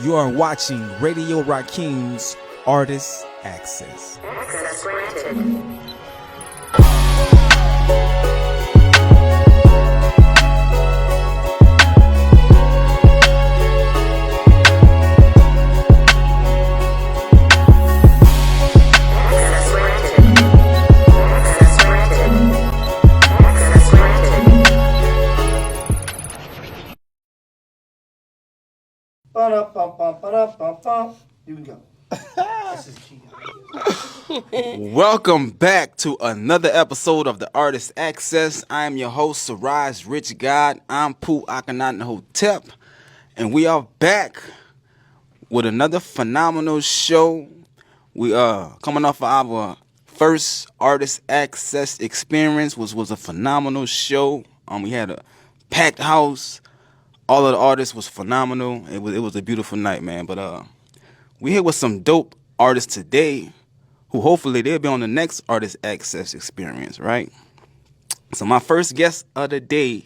You are watching Radio Rakim's Artist Access. Access granted. You can go. Welcome back to another episode of the Artist Access. I am your host, Siraj Rich God. I'm Pooh Akhenaten Hotep, and we are back with another phenomenal show. We are coming off of our first Artist Access experience, which was a phenomenal show. We had a packed house. All of the artists was phenomenal. It was a beautiful night, man. But we here with some dope artists today, who hopefully they'll be on the next Artist Access experience, right? So my first guest of the day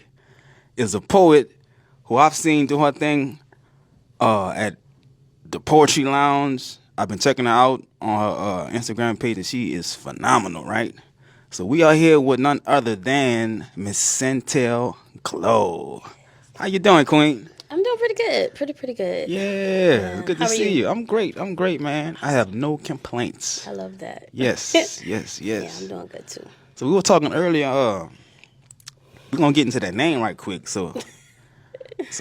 is a poet who I've seen do her thing at the Poetry Lounge. I've been checking her out on her Instagram page, and she is phenomenal, right? So we are here with none other than Miss Cintel Glow. How you doing, Queen? I'm doing pretty good. Pretty good. Yeah, good to How are see you? you. I'm great, man. I have no complaints. I love that. Yes. Yeah, I'm doing good too. So we were talking earlier. We're gonna get into that name right quick. So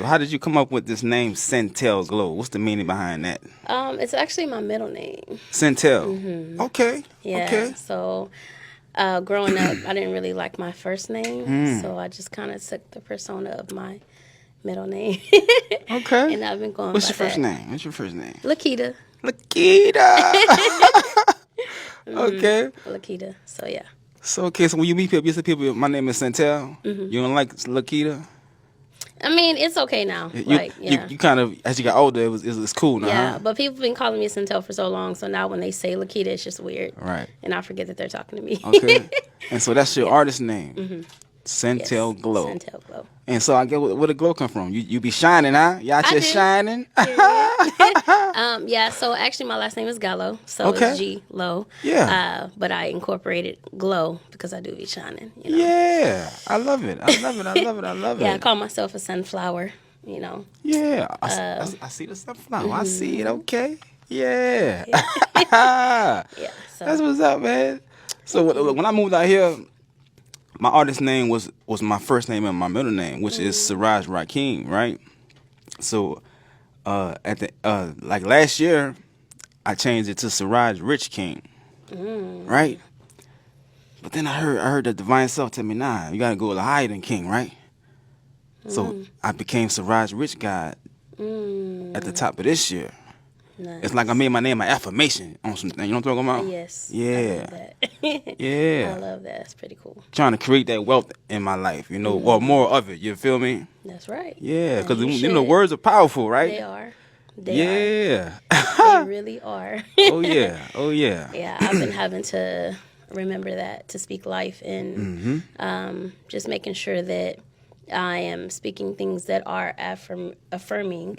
how did you come up with this name, Cintel Glow? What's the meaning behind that? It's actually my middle name. Cintel. Mm-hmm. Okay. Yeah. Okay. So, growing up, I didn't really like my first name, so I just kind of took the persona of my middle name. Okay. And I've been going. What's by your first that. name? What's your first name? Lakita. Lakita. Okay. Lakita. So yeah. So when you meet people, you say people, my name is Cintel. Mm-hmm. You don't like Lakita? I mean, it's okay now. You kind of, as you got older, it's cool now. Yeah, Huh? but people have been calling me Cintel for so long, so now when they say Lakita, it's just weird. Right. And I forget that they're talking to me. Okay. And so that's your artist name, Cintel Yes, Glow. Cintel Glow. And so I get where the glow come from. You be shining, huh? You out I here do. shining. Yeah, so actually my last name is Gallo, so Okay. it's G Low. Yeah. But I incorporated Glow because I do be shining, you know. Yeah, I love it. I love Yeah, I it. call myself a sunflower, you know. Yeah, I see the sunflower. I see it. Okay. Yeah. Yeah, so That's what's up, man. So when I moved out here, my artist name was my first name and my middle name, which is Siraj Rakim, right? So at the like last year, I changed it to Siraj Rich King, right? But then I heard the divine self tell me, nah, you gotta go a little higher than King, right? So I became Siraj Rich God at the top of this year. nice. It's like I made my name an affirmation on something. You know what I'm talking about? Yes. Yeah. I love that. Yeah. I love that. That's pretty cool. Trying to create that wealth in my life, you know, or more of it. You feel me? That's right. Yeah, because And you know words are powerful, right? They are. They Yeah. are. They really are. Oh yeah. Oh yeah. Yeah, I've been having to remember that, to speak life, and just making sure that I am speaking things that are affirming,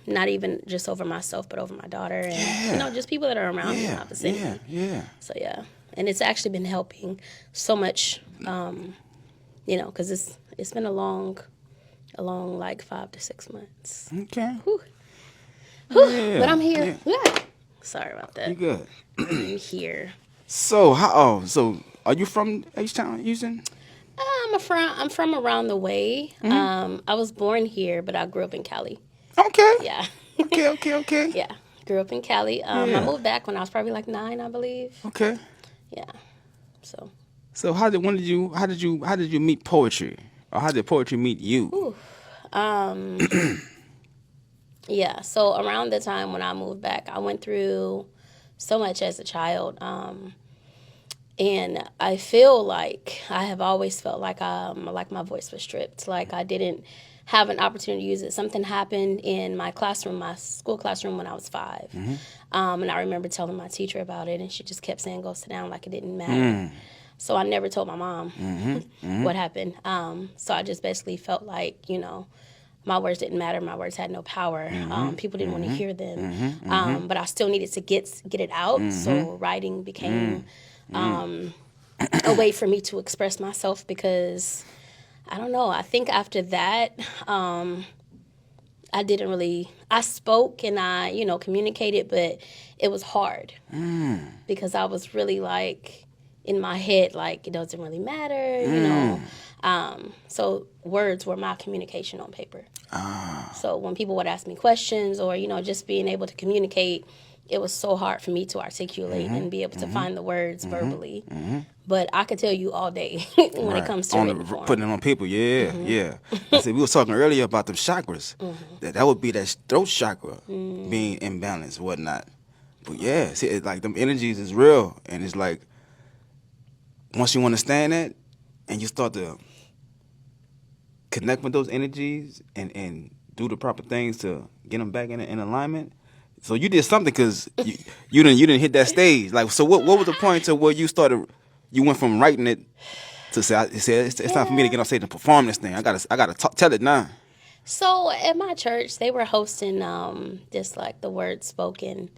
not even just over myself, but over my daughter, and you know, just people that are around me in the vicinity. Yeah. So yeah, and it's actually been helping so much, you know, because it's been a long like 5 to 6 months. Okay. Whew, but I'm here. Yeah. Sorry about that. You good? I'm here. So so are you from H-Town, Houston? I'm from around the way. I was born here, but I grew up in Cali. Okay. Yeah. Okay. Yeah. Grew up in Cali. I moved back when I was probably like 9, I believe. Okay. Yeah. So. So how did you meet poetry, or how did poetry meet you? Yeah. So around the time when I moved back, I went through so much as a child. And I feel like I have always felt like my voice was stripped. Like I didn't have an opportunity to use it. Something happened in my classroom, my school classroom, when I was 5. And I remember telling my teacher about it, and she just kept saying, go sit down, like it didn't matter. So I never told my mom what happened. So I just basically felt like, you know, my words didn't matter. My words had no power. People didn't want to hear them. But I still needed to get it out. So writing became a way for me to express myself because, I don't know, I think after that, I spoke and I, communicated, but it was hard because I was really like in my head, like it doesn't really matter, so words were my communication on paper. So when people would ask me questions or, just being able to communicate, it was so hard for me to articulate and be able to find the words verbally. But I could tell you all day when it comes to written form. Putting it on paper, yeah. I said, we were talking earlier about them chakras. That would be that throat chakra being imbalanced, whatnot. But yeah, see, it's like them energies is real, and it's like once you understand that, and you start to connect with those energies and do the proper things to get them back in alignment. So you did something because you didn't hit that stage. Like, so what was the point to where you started? You went from writing it to say it's time for me to get on stage and perform this thing. I gotta tell it now. So at my church, they were hosting just like the word spoken,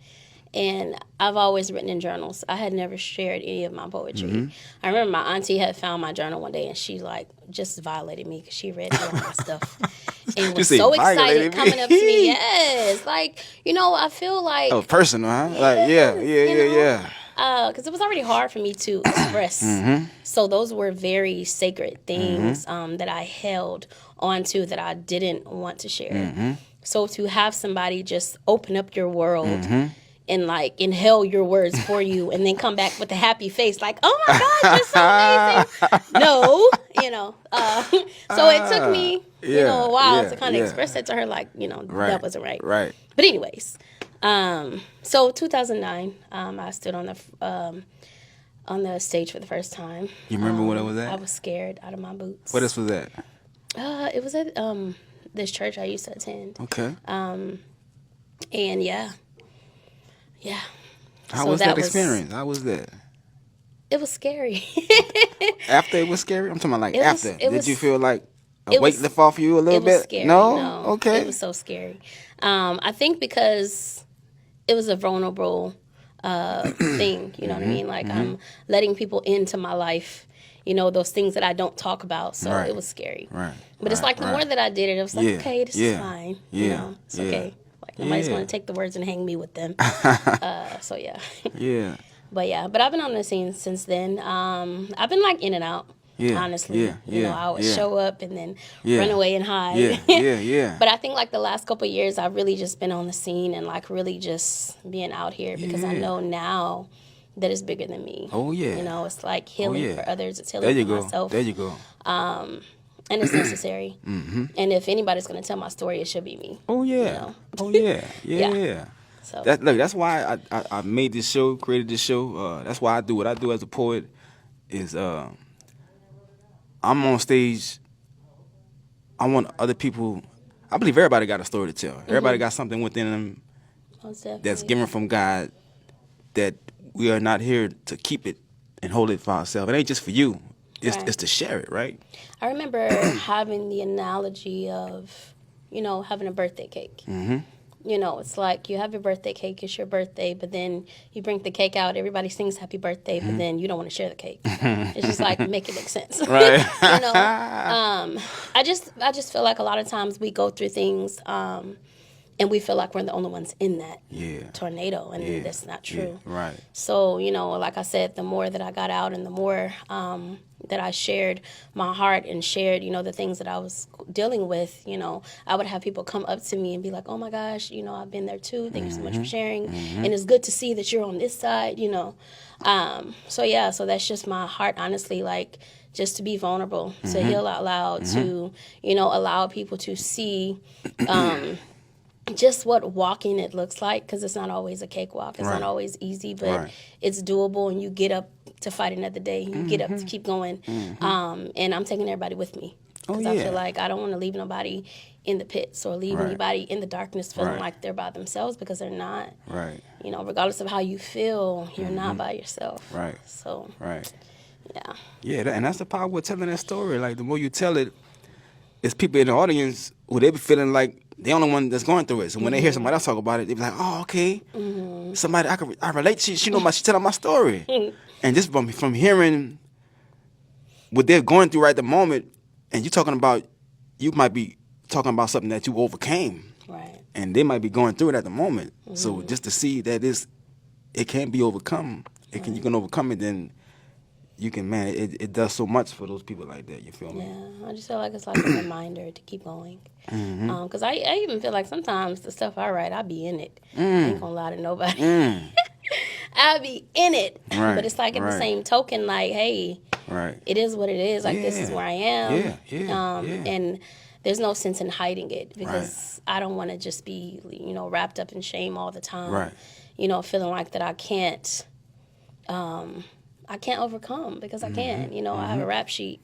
and I've always written in journals. I had never shared any of my poetry. I remember my auntie had found my journal one day, and she like just violated me because she read all my stuff and was so excited coming up to me. Yes, like I feel like oh, personal, huh? Like yeah. Because it was already hard for me to express. So those were very sacred things that I held onto that I didn't want to share. So to have somebody just open up your world and like inhale your words for you and then come back with a happy face like, oh my gosh, it's so amazing. No, so it took me, a while to kind of express that to her like, that wasn't right. Right. But anyways, so 2009, I stood on the stage for the first time. You remember what it was at? I was scared out of my boots. What else was that? It was at this church I used to attend. Okay. And yeah. How was that experience? How was that? It was scary. After it was scary? I'm talking about like after. Did you feel like a weight was- lift off you a little It was bit? scary. No? Okay. It was so scary. I think because it was a vulnerable thing, you know what I mean? Like I'm letting people into my life, those things that I don't talk about. So it was scary. Right. But it's like the more that I did it, it was like, okay, this is fine. It's okay. Like nobody's going to take the words and hang me with them. So yeah. Yeah. But I've been on the scene since then. I've been like in and out. Yeah, honestly, I would show up and then Yeah. run away and hide. Yeah. But I think like the last couple of years, I've really just been on the scene and like really just being out here because I know now that it's bigger than me. Oh yeah. It's like healing for others. It's There healing you for go. myself. There you go. And it's necessary. And if anybody's going to tell my story, it should be me. Oh yeah. Oh yeah. Yeah. So That's why I made this show, created this show. That's why I do what I do as a poet. Is I'm on stage. I want other people. I believe everybody got a story to tell. Everybody got something within them most that's definitely. given from God. That we are not here to keep it and hold it for ourselves. It ain't just for you. It's to share it, right? I remember having the analogy of, having a birthday cake. It's like you have your birthday cake, it's your birthday, but then you bring the cake out, everybody sings happy birthday, but then you don't want to share the cake. It's just like, make it make sense. Right. I just feel like a lot of times we go through things and we feel like we're the only ones in that tornado, and that's not true. Yeah. Right. So, like I said, the more that I got out and the more that I shared my heart and shared, the things that I was dealing with, I would have people come up to me and be like, oh my gosh, I've been there too. Thank you so much for sharing. And it's good to see that you're on this side, So that's just my heart, honestly, like just to be vulnerable, to heal out loud, to, allow people to see just what walking it looks like, because it's not always a cakewalk. It's not always easy, but it's doable, and you get up to fight another day. You get up to keep going. And I'm taking everybody with me, because I feel like I don't want to leave nobody in the pits or leave anybody in the darkness feeling like they're by themselves, because they're not. Right. Regardless of how you feel, you're not by yourself. Right. So, Right. yeah. Yeah, and that's the power of telling that story. Like, the more you tell it, it's people in the audience who they be feeling like the only one that's going through it. So when they hear somebody else talk about it, they be like, "Oh, okay, somebody I relate. She know she telling my story." And just from hearing what they're going through right at the moment, and you might be talking about something that you overcame, Right. and they might be going through it at the moment. So just to see that it can be overcome, you can overcome it, then you can, man, it does so much for those people like that. You feel me? Yeah, I just feel like it's like a reminder to keep going. Because I even feel like sometimes the stuff I write, I be in it. I ain't gonna lie to nobody. I be in it. Right, But it's like in the right. same token, like, hey, Right. it is what it is. Like, this is where I am. Yeah. And there's no sense in hiding it because I don't want to just be, wrapped up in shame all the time. Right. Feeling like that I can't overcome because I can. I have a rap sheet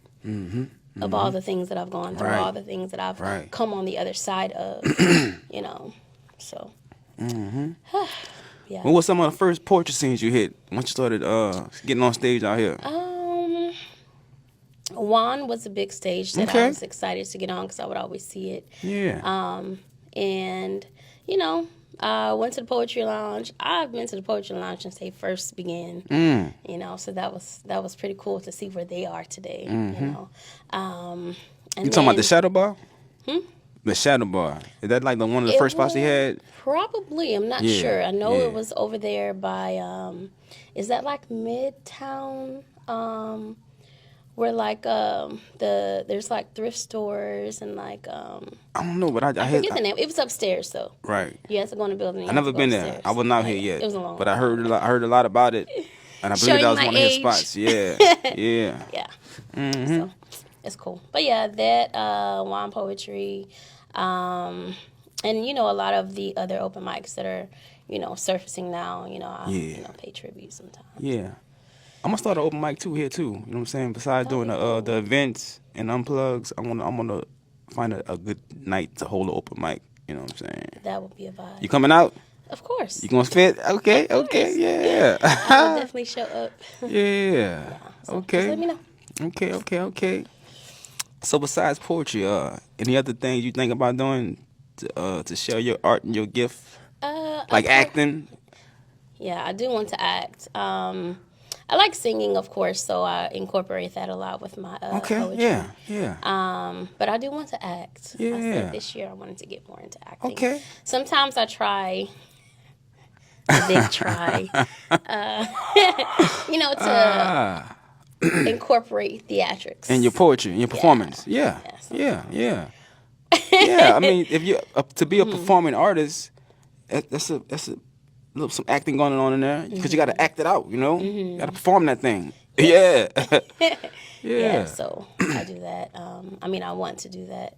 of all the things that I've gone through, Right. all the things that I've Right. come on the other side of, So, yeah. What was some of the first poetry scenes you hit once you started getting on stage out here? Juan was a big stage that Okay. I was excited to get on because I would always see it. Yeah. And, I went to the Poetry Lounge. I've been to the Poetry Lounge since they first began. So that was pretty cool to see where they are today. And You talking about the Shadow Bar? Hmm? The Shadow Bar. Is that like one of the It first spots they had? Probably. I'm not Yeah, sure. I know yeah. it was over there by, is that like Midtown? Where like there's like thrift stores and like I don't know, but I forget the name. It was upstairs though. Right. You had to go in the building. I never been there. I wasn't out here Yeah, yet. it was a long but I time. heard a lot about it, and I believe Showing that was my one of his age. spots. Yeah. Yeah. Yeah. So it's cool. But yeah, that wine poetry, and a lot of the other open mics that are surfacing now. I pay tribute sometimes. Yeah. I'm gonna start an open mic here too. You know what I'm saying? Besides doing the events and unplugs, I'm gonna find a good night to hold an open mic. You know what I'm saying? That would be a vibe. You coming out? Of course. You gonna fit? Okay, okay, yeah. I will definitely show up. Yeah. So Okay. Just let me know. Okay. So besides poetry, any other things you think about doing to share your art and your gift, like acting? Yeah, I do want to act. I like singing, of course, so I incorporate that a lot with my poetry. Yeah. But I do want to act. Yeah. I said this year I wanted to get more into acting. Okay. Sometimes I try, a big try, to incorporate theatrics. And your poetry and your performance. Yeah. Yeah. I mean, if you to be a performing artist, that's some acting going on in there because you got to act it out. You got to perform that thing. Yeah. Yeah, so I do that. I want to do that.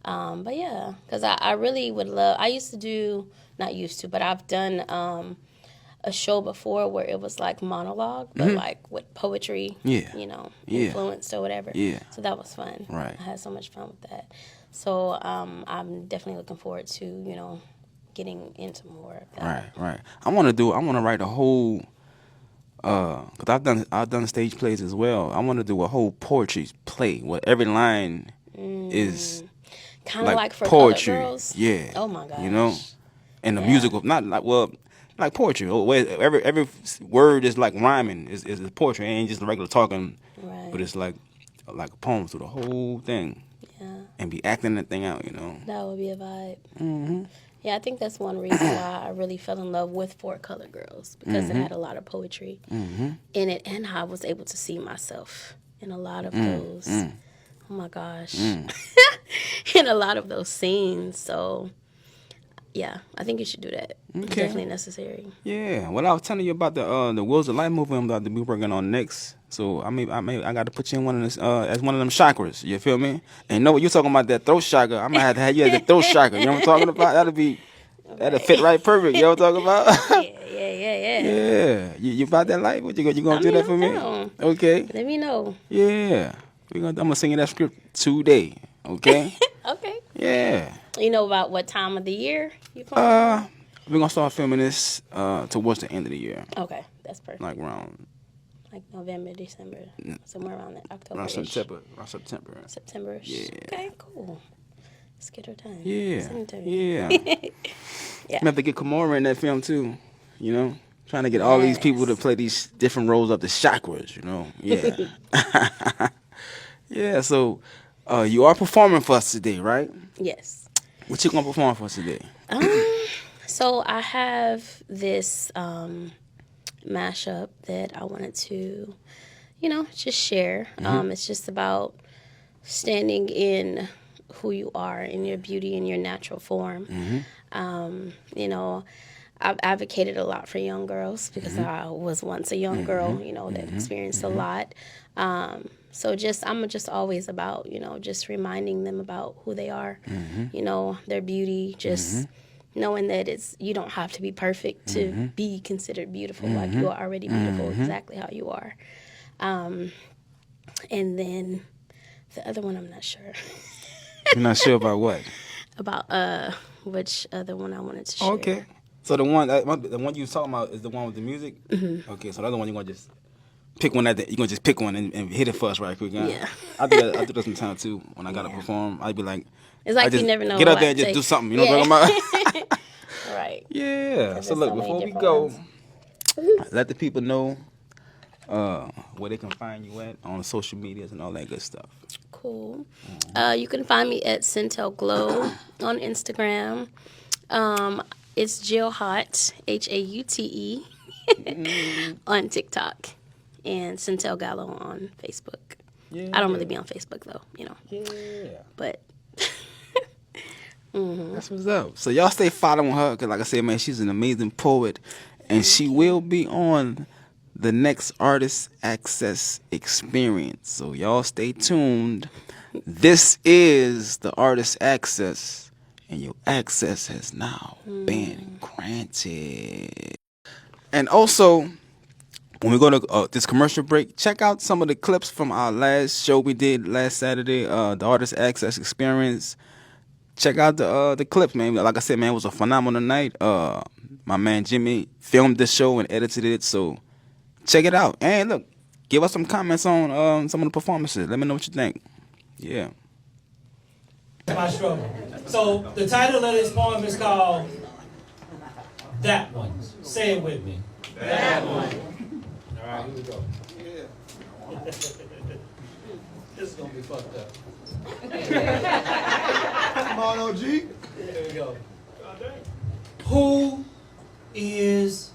But yeah, because I really would love, but I've done a show before where it was like monologue, but like with poetry, influenced or whatever. Yeah. So that was fun. Right. I had so much fun with that. So I'm definitely looking forward to, getting into more of that. Right. I want to write a whole, because I've done stage plays as well. I want to do a whole poetry play where every line is kind of like for poetry. Colored Girls. Yeah. Oh my gosh. And the musical, not like poetry. Where every word is like rhyming. Is poetry. It ain't just regular talking, Right. but it's like a poem through the whole thing. Yeah. And be acting that thing out. That would be a vibe. Yeah, I think that's one reason why I really fell in love with For Colored Girls, because it had a lot of poetry in it, and I was able to see myself in a lot of those. Oh my gosh, in a lot of those scenes. So, yeah, I think you should do that. It's definitely necessary. Yeah. Well, I was telling you about the Wheels of Life movie I'm about to be working on next. So I got to put you in one of this as one of them chakras. You feel me? And what you're talking about, that throat chakra. I'm gonna have to have you as the throat chakra. You know what I'm talking about? That'll fit right perfect. You know what I'm talking about? Yeah. Yeah. You about that life? What you gonna do that for me? Down. Okay. Let me know. Yeah. I'm gonna sing you that script today. Okay. Okay. Yeah. You know about what time of the year you plan? We're gonna start filming this towards the end of the year, Okay, that's perfect. like around like November, December, somewhere around that October. Around September. September. Yeah. Okay, cool. Let's get her time. Yeah. Send it to Yeah. me. You have to get Kimora in that film too, you know? Trying to get all these people to play these different roles of the chakras, you know? Yeah. Yeah, so you are performing for us today, right? Yes. What you gonna perform for us today? So I have this mashup that I wanted to, just share. It's just about standing in who you are, in your beauty, in your natural form. I've advocated a lot for young girls because I was once a young girl, that experienced a lot. So I'm just always about, just reminding them about who they are, their beauty, just knowing that you don't have to be perfect to be considered beautiful. Like, you are already beautiful exactly how you are. And then the other one, I'm not sure. You're not sure about what? About which other one I wanted to share. Okay. So the one you was talking about is the one with the music? Okay, so the other one you're going to just pick one you're going to just pick one and hit it for us right quick. Huh? Yeah. I do that sometimes too. When I got to perform, I'd be like, it's like you never know. Get up there and just do something. You know what I'm talking about? Right. Yeah. So look, before we go, let the people know where they can find you at on social medias and all that good stuff. Cool. You can find me at Cintel Glow on Instagram. It's Jill Hot, Haute, on TikTok, and Cintel Gallo on Facebook. Yeah. I don't really be on Facebook though, Yeah. But that's what's up. So y'all stay following her, because like I said, man, she's an amazing poet, and she will be on the next Artist Access experience. So y'all stay tuned. This is the Artist Access, and your access has now been granted. And also, when we go to this commercial break, check out some of the clips from our last show we did last Saturday, the Artist Access experience. Check out the clips, man. Like I said, man, it was a phenomenal night. My man Jimmy filmed this show and edited it, so check it out. And look, give us some comments on some of the performances. Let me know what you think. Yeah. My struggle. So the title of this poem is called That One. Say it with me. That one. All right, here we go. Yeah. This is gonna be fucked up. Come on, OG. Here we go. Who is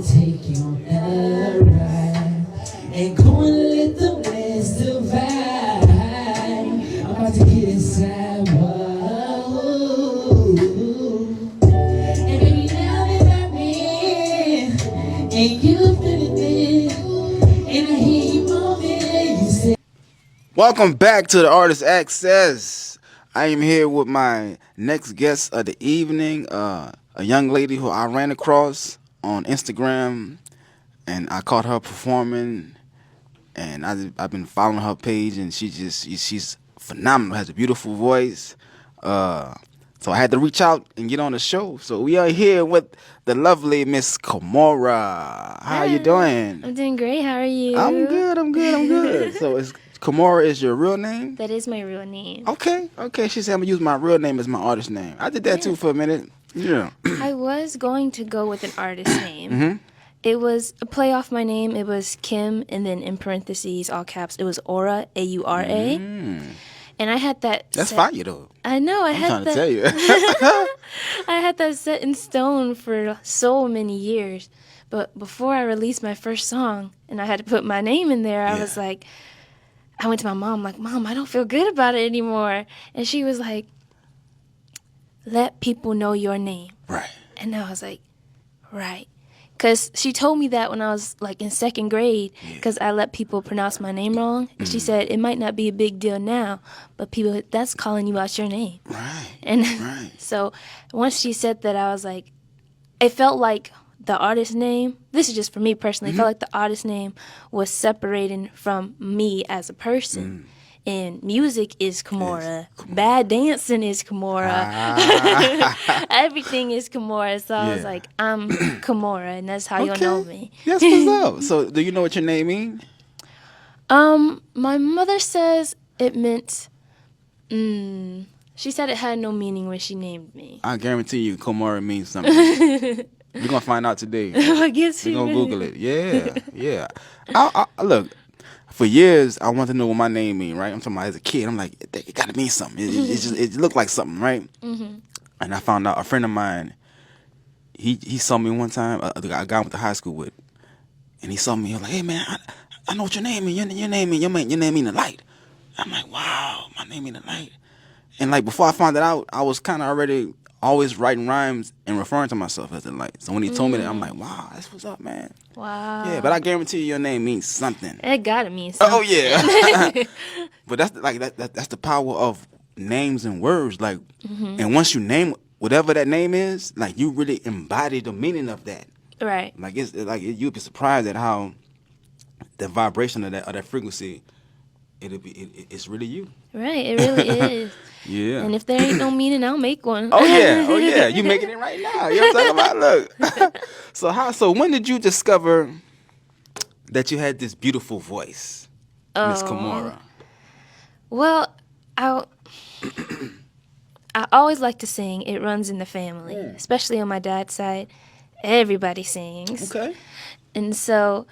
take you on a ride and go and let the blast divide. I'm about to get inside, whoa. And baby, now that I'm in, and you feeling it, and I hear you moving, you say. Welcome back to the Artist Access. I am here with my next guest of the evening, a young lady who I ran across on Instagram, and I caught her performing, and I've been following her page, and she's phenomenal, has a beautiful voice. So I had to reach out and get on the show. So we are here with the lovely Miss Kimora. How are you doing? I'm doing great. How are you? I'm good. So Kimora is your real name? That is my real name. Okay. She said I'm gonna use my real name as my artist name. I did that too for a minute. Yeah. I was going to go with an artist name. It was a play off my name. It was Kim, and then in parentheses, all caps, it was Aura, Aura. And I had that. That's fire though. I know. I'm trying to tell you. I had that set in stone for so many years. But before I released my first song, and I had to put my name in there, I was like, I went to my mom, like, Mom, I don't feel good about it anymore. And she was like, let people know your name. Right. And I was like, right. Because she told me that when I was like in second grade, because I let people pronounce my name wrong. And she said, it might not be a big deal now, but people, that's calling you out your name. Right. And Right. so once she said that, I was like, it felt like the artist name, this is just for me personally, it felt like the artist name was separating from me as a person. And music is Kimora. Bad dancing is Kimora. Everything is Kimora. So I was like, I'm Kimora, and that's how you'll know me. That's what's up. So, do you know what your name means? My mother says it meant. She said it had no meaning when she named me. I guarantee you, Komara means something. We're gonna find out today. I guess We're gonna Google it. Yeah, yeah. I look. For years, I wanted to know what my name mean. Right, I'm talking about as a kid. I'm like, it gotta mean something. It looked like something, right? And I found out a friend of mine. He saw me one time. A guy I went to high school with, and he saw me. He was like, "Hey man, I know what your name mean. Your name mean the light." I'm like, "Wow, my name mean the light." And like before I found it out, I was kind of already always writing rhymes and referring to myself as the light. So when he told me that, I'm like, "Wow, that's what's up, man." Wow. Yeah, but I guarantee you, your name means something. It gotta mean something. Oh yeah. But that's like that's the power of names and words. Like, and once you name whatever that name is, like you really embody the meaning of that. Right. Like it's like you'd be surprised at how the vibration of that frequency. It's really you. Right. It really is. Yeah. And if there ain't no meaning, I'll make one. Oh yeah. You making it right now. You know what I'm talking about? Look. So when did you discover that you had this beautiful voice, Miss Kimora? Well, I always like to sing. It runs in the family, especially on my dad's side. Everybody sings. Okay. And so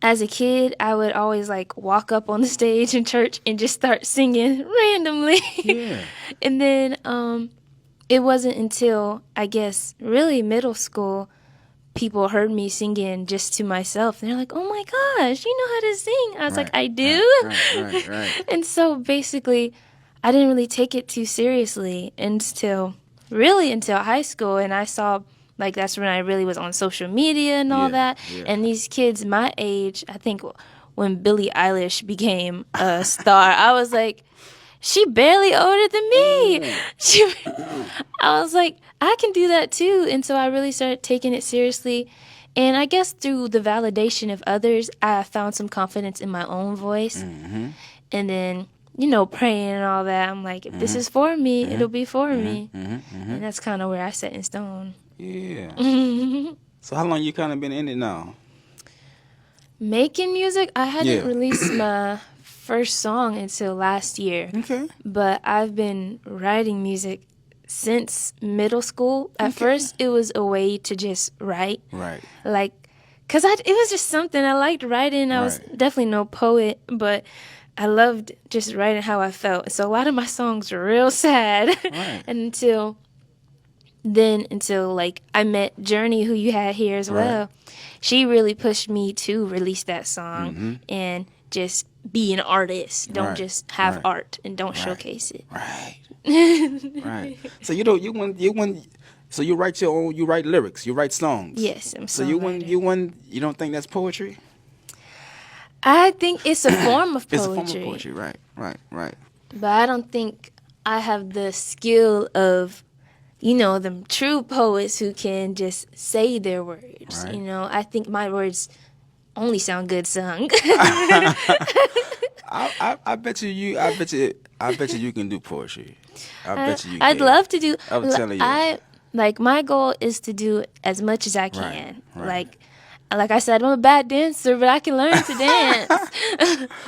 as a kid, I would always like walk up on the stage in church and just start singing randomly. Yeah. And then it wasn't until, I guess, really middle school, people heard me singing just to myself. And they're like, "Oh my gosh, you know how to sing." I was like, "I do?" Right. And so basically, I didn't really take it too seriously until high school. And I saw, like, that's when I really was on social media and all that. Yeah. And these kids my age, I think when Billie Eilish became a star, I was like, she barely older than me. I was like, I can do that too. And so I really started taking it seriously. And I guess through the validation of others, I found some confidence in my own voice. And then, praying and all that, I'm like, if this is for me, it'll be for me. And that's kind of where I set in stone. Yeah. So how long you kind of been in it now? Making music, I hadn't Yeah. released my first song until last year. Okay. But I've been writing music since middle school. At first, it was a way to just write. Right. Like, because it was just something I liked writing. I was Right. definitely no poet, but I loved just writing how I felt. So a lot of my songs were real sad. Right. And until like I met Journey, who you had here as well. She really pushed me to release that song and just be an artist. Don't Right. just have Right. art and don't showcase it. Right. Right. So so you write your own. You write lyrics. You write songs. Yes, I'm So songwriter. you don't think that's poetry? I think it's a form of poetry. It's a form of poetry. Right. But I don't think I have the skill of, the true poets who can just say their words. Right. I think my words only sound good sung. I bet you can do poetry. I bet you. I'd can. love to do. I'm telling you. My goal is to do as much as I can. Right. Like I said, I'm a bad dancer, but I can learn to dance.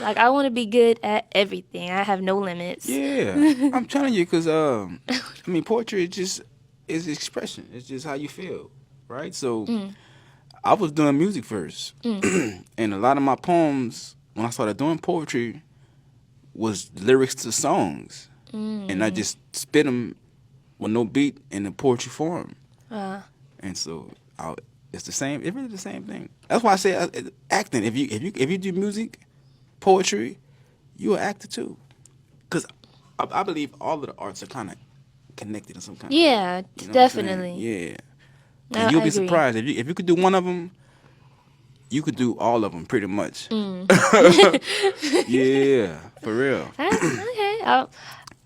Like I want to be good at everything. I have no limits. Yeah, I'm telling you, because poetry is expression. It's just how you feel, right? So, I was doing music first, and a lot of my poems, when I started doing poetry, was lyrics to songs, and I just spit them with no beat in the poetry form, and so it's the same. It's really the same thing. That's why I say acting. If you do music, poetry, you're an actor too. Because I believe all of the arts are kind of connected in some kind. Yeah, of way. You know what I'm definitely. saying? Yeah. No, And you'll I be agree. surprised if you could do one of them. You could do all of them pretty much. Yeah, for real. Okay,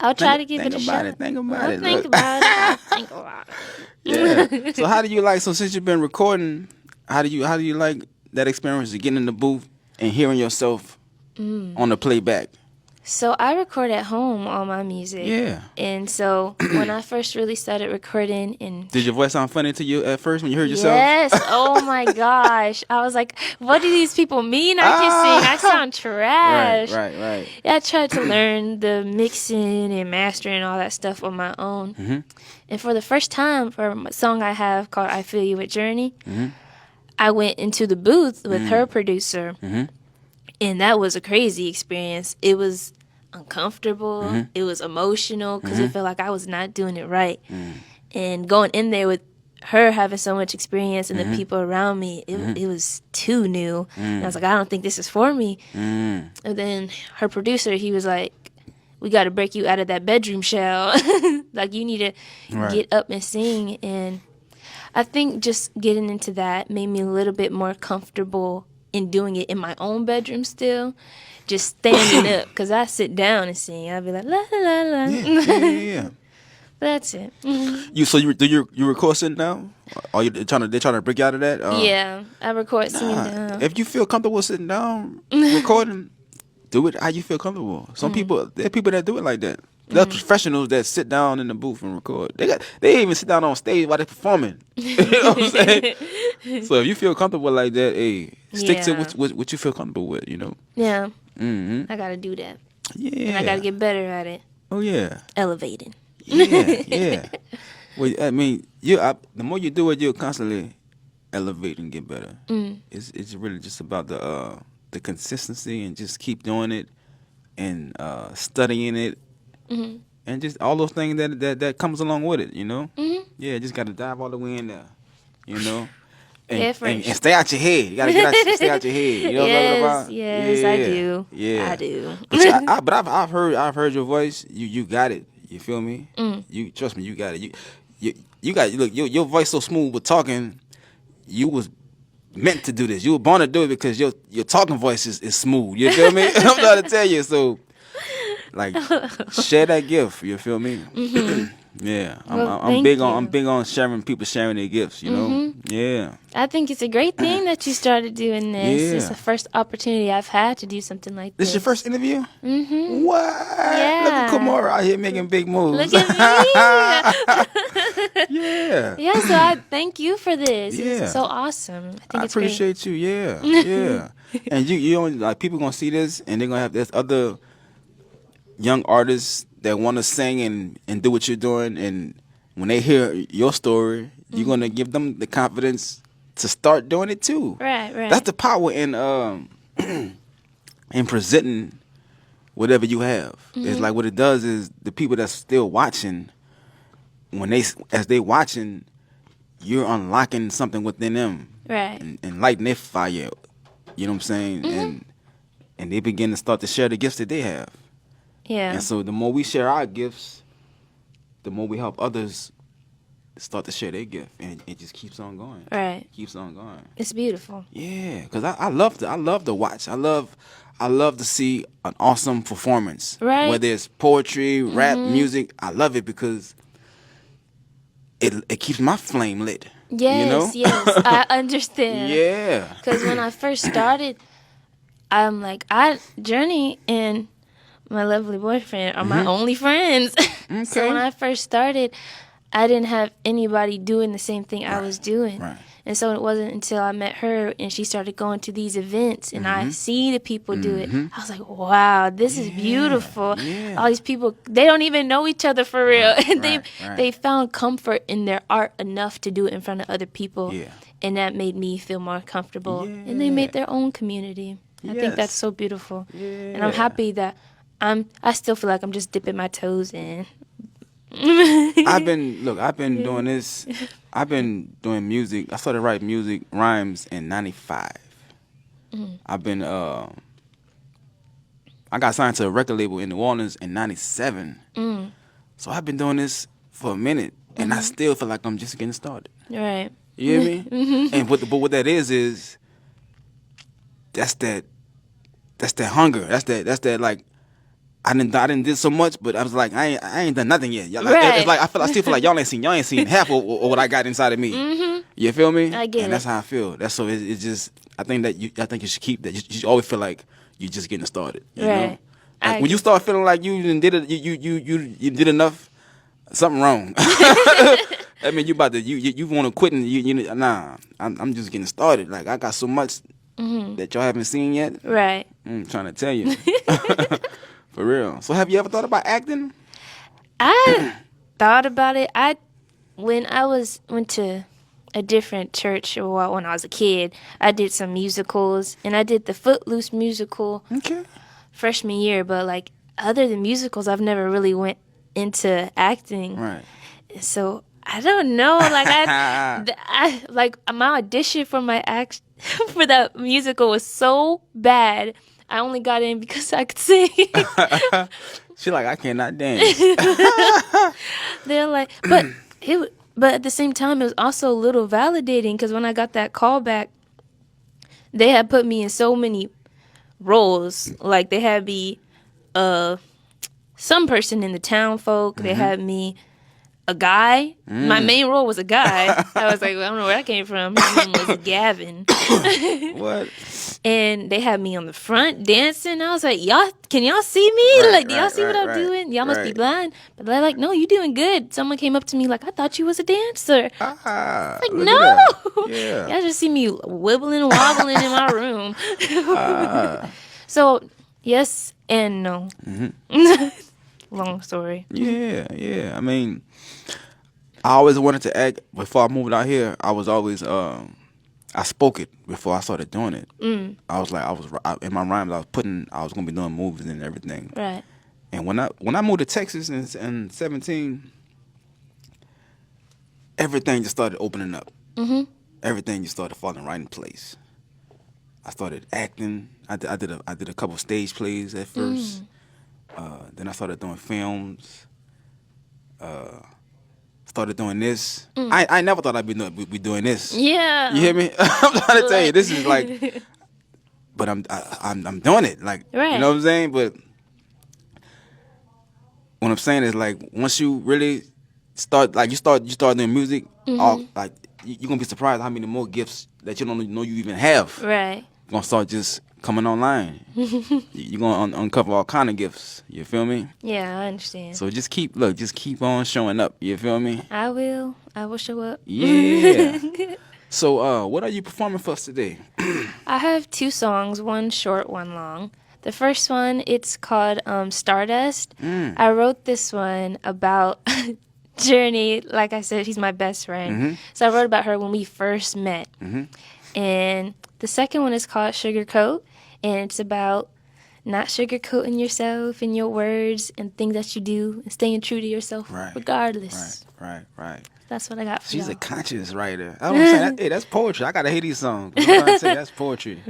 I'll try to give it a shot. Think about I'll it. think Look. about it. I'll think about it. Yeah. So how do you like? So since you've been recording, how do you like that experience of getting in the booth and hearing yourself on the playback? So I record at home all my music. Yeah. And so when I first really started recording and Did your voice sound funny to you at first when you heard yourself? yes, oh my gosh. I was like, what do these people mean I can sing? I sound trash. Right. Yeah, I tried to learn the mixing and mastering and all that stuff on my own. Mm-hmm. And for the first time, for a song I have called I Feel You with Journey, I went into the booth with her producer. And that was a crazy experience. It was uncomfortable. It was emotional because it felt like I was not doing it right. And going in there with her having so much experience and the people around me, it was too new. And I was like, I don't think this is for me. And then her producer, he was like, we got to break you out of that bedroom shell. Like, you need to get up and sing. And I think just getting into that made me a little bit more comfortable in doing it in my own bedroom still. Just standing up, because I sit down and sing. I'll be like, la, la, la, la. Yeah. That's it. You record sitting down? Are you trying to break you out of that? Yeah, I record singing down. If you feel comfortable sitting down recording, do it how you feel comfortable. Some people, there are people that do it like that. There's professionals that sit down in the booth and record. They even sit down on stage while they're performing. You know what I'm saying? So if you feel comfortable like that, hey, stick to what you feel comfortable with. You know. Yeah. I gotta do that. Yeah. And I gotta get better at it. Oh yeah. Elevating. Yeah. Well, I mean, the more you do it, you'll constantly elevate and get better. It's really just about the consistency and just keep doing it and studying it and just all those things that comes along with it. You know. Yeah, just gotta dive all the way in there. You know. And stay out your head. You gotta stay out your head. You know what I'm talking about? Yes, yeah. I do. Yeah, I do. But I've heard your voice. You got it. You feel me? You trust me. You got it. You got it. Look, your voice so smooth with talking. You was meant to do this. You were born to do it because your talking voice is smooth. You feel me? I'm trying to tell you. So, like, share that gift. You feel me? Yeah, I'm big on sharing their gifts. You know, yeah. I think it's a great thing that you started doing this. Yeah. It's the first opportunity I've had to do something like this. This your first interview? Mm-hmm. What? Yeah. Look at Kimora out here making big moves. Look at me. Yeah. Yeah, so I thank you for this. Yeah. It's so awesome. I think I it's great. appreciate you. Yeah, yeah. And you only like people gonna see this, and they're gonna have this other young artists that want to sing and do what you're doing, and when they hear your story, you're gonna give them the confidence to start doing it too. Right. That's the power in in presenting whatever you have. It's like what it does is the people that's still watching, as they watching, you're unlocking something within them, Right. and lighting their fire. You know what I'm saying? And they begin to start to share the gifts that they have. Yeah. And so the more we share our gifts, the more we help others start to share their gift, and it just keeps on going. Right. Keeps on going. It's beautiful. Yeah, because I love to watch. I love to see an awesome performance. Right. Whether it's poetry, rap, music, I love it because it keeps my flame lit. Yes, you know? yes. I understand. Yeah. Because when I first started, I'm like, Journey and my lovely boyfriend are my only friends. So when I first started, I didn't have anybody doing the same thing I was doing. Right. And so it wasn't until I met her and she started going to these events and I see the people do it. I was like, wow, this is beautiful. Yeah. All these people, they don't even know each other for real. And right. they found comfort in their art enough to do it in front of other people. Yeah. And that made me feel more comfortable. And they made their own community. I think that's so beautiful. And I'm happy that I still feel like I'm just dipping my toes in. I've been doing this. I've been doing music. I started writing music rhymes in '95. I've been I got signed to a record label in New Orleans in '97. So I've been doing this for a minute, and I still feel like I'm just getting started. Right. You hear me? And but what that is that's that hunger. That's that like I didn't did so much, but I was like I ain't done nothing yet. Y'all, like, Right. It's like I still feel like y'all ain't seen half of what I got inside of me. You feel me? I get and that's it. how I feel. That's so it's just I think you should keep that. You should always feel like you're just getting started. You Right. know? Like when you start feeling like you did it, you did enough, something wrong. I mean, you about to you want to quit and nah. I'm just getting started. Like I got so much that y'all haven't seen yet. Right. I'm trying to tell you. For real. So have you ever thought about acting? I thought about it. When I went to a different church or when I was a kid, I did some musicals and I did the Footloose musical Okay. freshman year, but like other than musicals, I've never really went into acting. Right. So I don't know. Like I like my audition for my act for that musical was so bad. I only got in because I could sing. She like I cannot dance. They're like, but at the same time, it was also a little validating because when I got that call back, they had put me in so many roles. Like they had me, some person in the town folk. They had me a guy. My main role was a guy. I was like, well, I don't know where that came from. His name was Gavin. What? And they had me on the front dancing. I was like, can y'all see me? Right, Like, do y'all right, see what right, I'm doing? Y'all must be right. blind. But they're like, no, you doing good. Someone came up to me like, I thought you was a dancer. Ah, Like, look no. at that. Yeah. Y'all just see me wibbling and wobbling in my room. So, yes and no. Long story. Yeah. I mean, I always wanted to act. Before I moved out here, I was always I spoke it before I started doing it. I was like, in my rhymes, I was gonna be doing movies and everything. Right. And when I moved to Texas in 17, everything just started opening up. Everything just started falling right in place. I started acting. I did a couple stage plays at first. Then I started doing films. Started doing this. I never thought I'd be doing this. Yeah. You hear me? I'm trying to tell you, this is like, but I'm doing it. Like, Right. you know what I'm saying? But what I'm saying is like, once you really start doing music, all like you're gonna be surprised how many more gifts that you don't know you even have. Right. Gonna start just coming online. You're gonna uncover all kind of gifts. You feel me? Yeah, I understand. So just keep on showing up. You feel me? I will show up. Yeah. So what are you performing for us today? I have 2 songs, one short, one long. The first one, it's called Stardust. I wrote this one about Journey. Like I said, she's my best friend. So I wrote about her when we first met. And the second one is called Sugarcoat. And it's about not sugarcoating yourself and your words and things that you do and staying true to yourself regardless. Right. That's what I got for She's y'all. a conscious writer. I don't say hey, that's poetry. I gotta hear these songs. I'm trying to say that's poetry.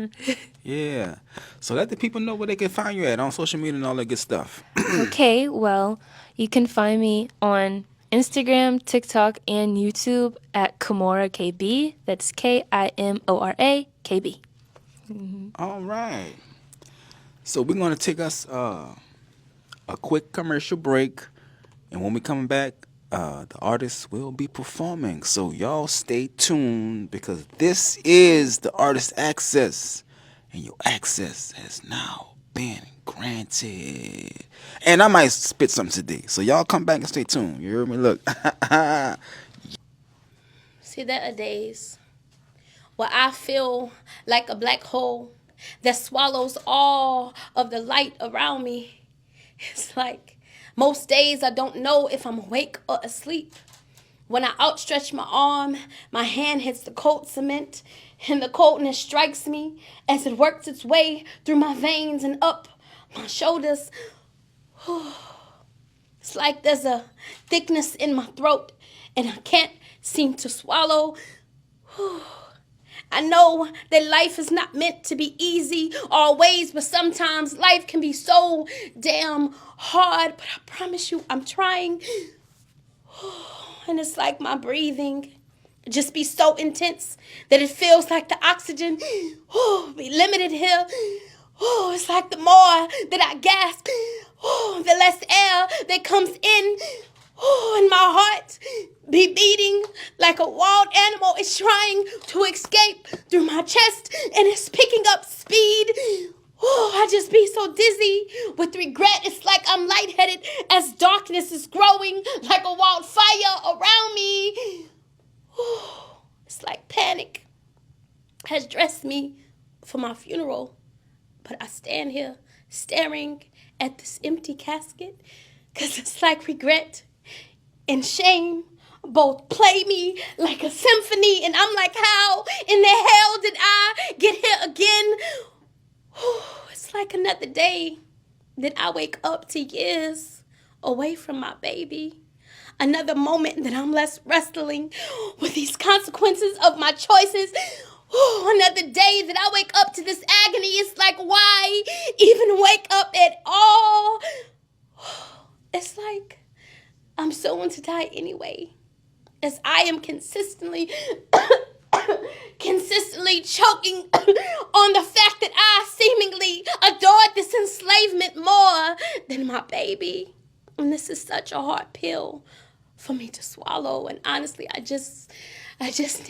Yeah. So let the people know where they can find you at on social media and all that good stuff. Okay, well, you can find me on Instagram, TikTok, and YouTube at Kimora KB. That's Kimora KB. All right. So we're gonna take us a quick commercial break, and when we come back, the artists will be performing. So y'all stay tuned because this is the Artist Access, and your access has now been granted. And I might spit something today, so y'all come back and stay tuned. You hear me? Look. See, there are days where I feel like a black hole that swallows all of the light around me. It's like most days I don't know if I'm awake or asleep. When I outstretch my arm, my hand hits the cold cement, and the coldness strikes me as it works its way through my veins and up my shoulders. It's like there's a thickness in my throat, and I can't seem to swallow. I know that life is not meant to be easy always, but sometimes life can be so damn hard. But I promise you, I'm trying. And it's like my breathing just be so intense that it feels like the oxygen be limited here. It's like the more that I gasp, the less air that comes in. And my heart be beating like a wild animal is trying to escape through my chest, and it's picking up speed. I just be so dizzy with regret. It's like I'm lightheaded as darkness is growing like a wildfire around me. It's like panic has dressed me for my funeral. But I stand here staring at this empty casket because it's like regret and shame both play me like a symphony. And I'm like, how in the hell did I get here again? It's like another day that I wake up to years away from my baby. Another moment that I'm less wrestling with these consequences of my choices. Another day that I wake up to this agony. It's like, why even wake up at all? It's like I'm soon to die anyway, as I am consistently choking on the fact that I seemingly adored this enslavement more than my baby. And this is such a hard pill for me to swallow. And honestly, I just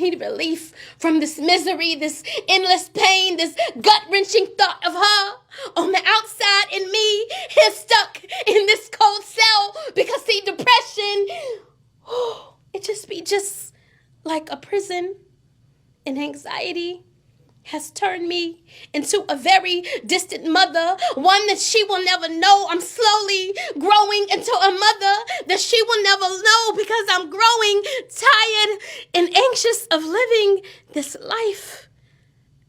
need relief from this misery, this endless pain, this gut-wrenching thought of her on the outside and me here stuck in this cold cell. Because see, depression, it just be just like a prison. And anxiety has turned me into a very distant mother, one that she will never know. I'm slowly growing into a mother that she will never know because I'm growing tired and anxious of living this life.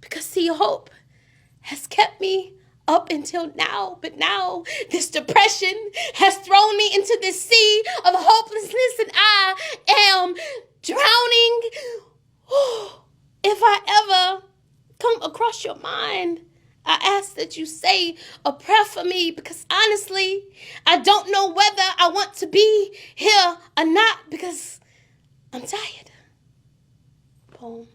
Because see, hope has kept me up until now, but now this depression has thrown me into this sea of hopelessness and I am drowning. If I ever come across your mind, I ask that you say a prayer for me, because honestly, I don't know whether I want to be here or not because I'm tired. Poem.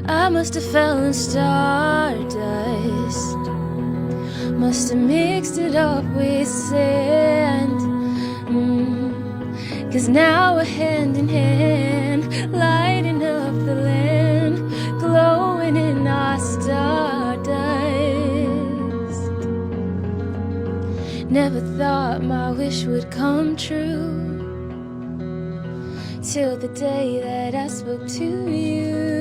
I must have fell in stardust, must have mixed it up with sand. 'Cause now we're hand in hand, lighting up the land, glowing in our stardust. Never thought my wish would come true, till the day that I spoke to you.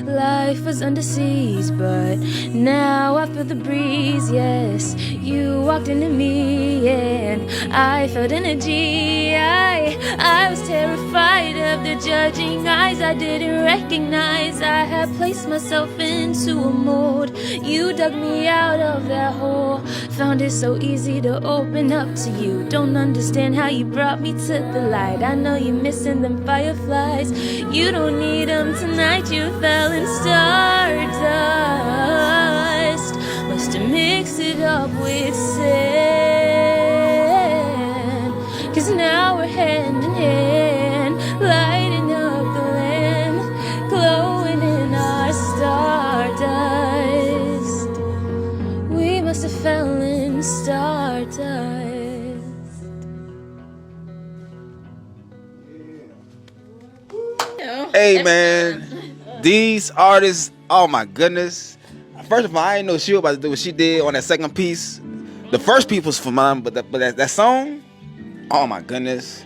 Life was under siege, but now I feel the breeze. Yes, you walked into me and I felt energy. I was terrified of the judging eyes. I didn't recognize I had placed myself into a mold. You dug me out of that hole, found it so easy to open up to you. Don't understand how you brought me to the light. I know you're missing them fireflies. You don't need them tonight. You fell in stardust, must have mixed it up with sand. 'Cause now we're hand in hand, lighting up the land, glowing in our stardust. We must have fell in stardust. Hey man, these artists, oh my goodness. First of all, I didn't know she was about to do what she did on that second piece. The first piece was for mine, but that song, oh my goodness.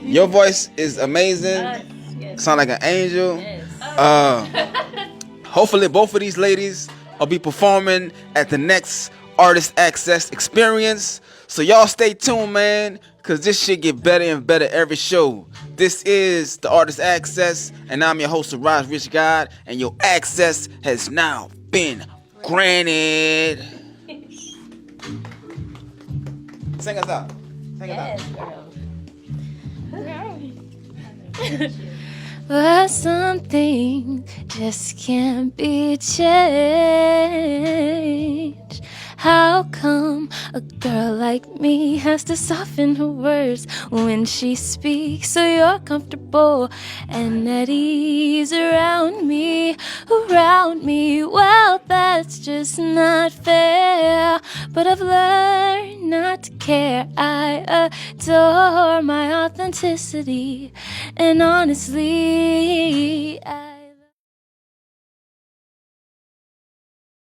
Your voice is amazing. Sound like an angel. Hopefully both of these ladies will be performing at the next Artist Access experience. So y'all stay tuned, man, because this shit get better and better every show. This is the Artist Access, and I'm your host, Siraj Rich God, and your access has now been Granted. Sing us out. Sing us out. But something just can't be changed. How come a girl like me has to soften her words when she speaks so you're comfortable and at ease around me? Well, that's just not fair. But I've learned not to care. I adore my authenticity, and honestly,